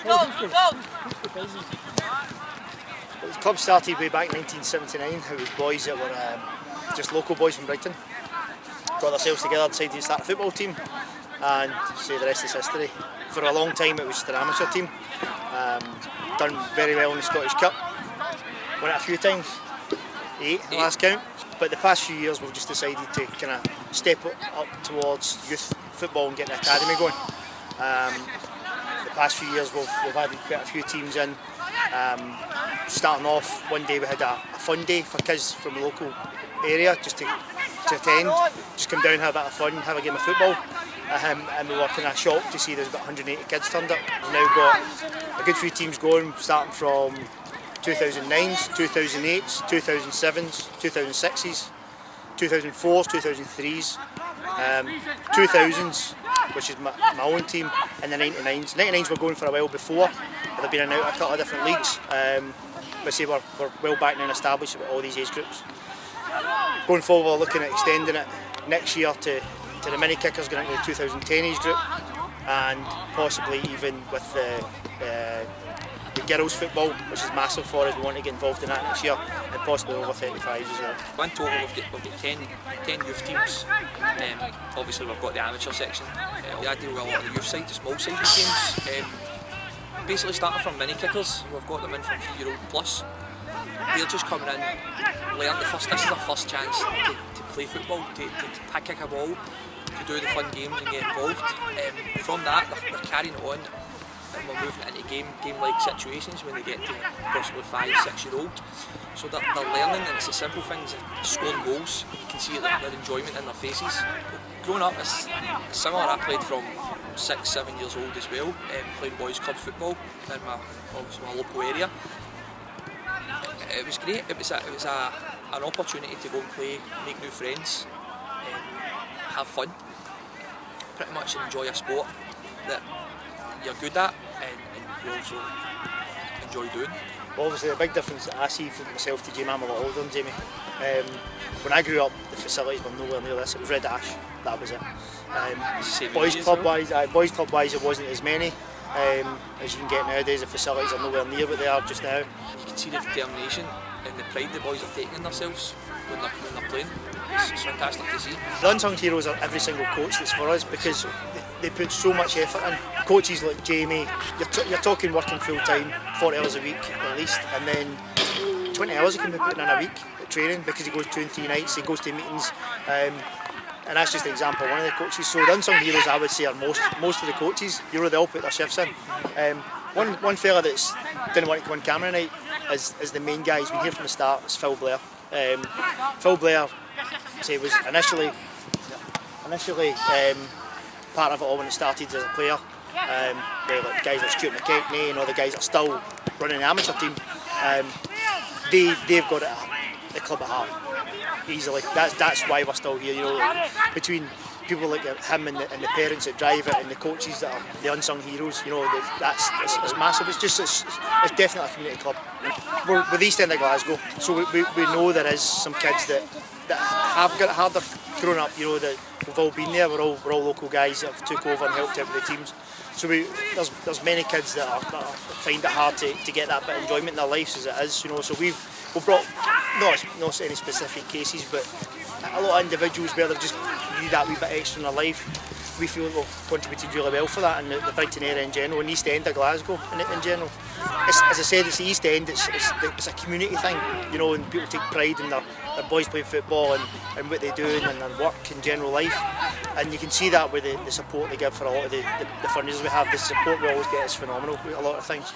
The club started way back in 1979. It was boys that were just local boys from Brighton. Got themselves together, decided to start a football team, and say the rest is history. For a long time it was just an amateur team. Done very well in the Scottish Cup. Won it a few times, 8 last count. But the past few years we've just decided to kind of step up towards youth football and get the academy going. The past few years we've added quite a few teams in. Starting off, one day we had a fun day for kids from the local area just to attend, just come down, have a bit of fun, have a game of football. And we were kind of shocked to see there's about 180 kids turned up. We've now got a good few teams going, starting from 2009s, 2008s, 2007s, 2006s, 2004s, 2003s, 2000s, which is my own team, and the 99s. 99s were going for a while before, but they've been in and out a couple of different leagues. But say we're well back now and established with all these age groups. Going forward, we're looking at extending it next year to the mini kickers going into the 2010 age group, and possibly even with the girls football, which is massive for us. We want to get involved in that next year, and possibly over 35s as well. In total we've got 10 youth teams. Obviously we've got the amateur section. I deal with a lot of the youth side, the small side of teams. Basically starting from mini kickers, we've got them in from 3-year-old plus. They're just coming in, learn the first. This is their first chance to play football, to kick a ball, to do the fun games and get involved. From that, they're carrying it on, and we're moving into game-like situations when they get to possibly 5-6-year-old. So they're learning, and it's the simple things, scoring goals. You can see their enjoyment in their faces. Growing up, it's similar. I played from 6-7 years old as well, playing boys club football in my local area. It was great. It was an opportunity to go and play, make new friends, have fun, pretty much enjoy a sport that you're good at and you also enjoy doing. Well, obviously the big difference that I see for myself to Jamie, I'm a lot older than Jamie. When I grew up, the facilities were nowhere near this. It was Red Ash, that was it. Boys club wise, it wasn't as many as you can get nowadays. The facilities are nowhere near what they are just now. You can see the determination and the pride the boys are taking in themselves when they're playing. It's fantastic to see. The unsung heroes are every single coach that's for us, because they put so much effort in. Coaches like Jamie, you're talking working full time, 40 hours a week at least, and then 20 hours he can be putting in a week at training, because he goes 2 and 3 nights, he goes to meetings, and that's just an example of one of the coaches. So the unsung heroes, I would say, are most of the coaches. They all put their shifts in. One fella that's didn't want to come on camera tonight is the main guy. He's been here from the start. It's Phil Blair. Phil Blair, say, was initially part of it all when it started as a player. Like guys like Stuart McKechnie and all the guys that are still running the amateur team, they've got it the club at heart easily. That's why we're still here. You know, between people like him and the parents that drive it and the coaches that are the unsung heroes. You know, it's massive. It's definitely a community club. We're the East End of Glasgow, so we know there is some kids that have got it harder growing up. You know, that we've all been there. We're all local guys that have took over and helped out with the teams. So there's many kids that find it hard to get that bit of enjoyment in their lives as it is. You know, so we've brought not any specific cases, but a lot of individuals where they've just need that wee bit extra in their life. We feel that we've contributed really well for that in the Brighton area in general, and East End of Glasgow in general. As I said, it's the East End, it's a community thing, you know, and people take pride in their boys playing football and what they do and their work in general life. And you can see that with the support they give for a lot of the fundraisers we have. The support we always get is phenomenal with a lot of things.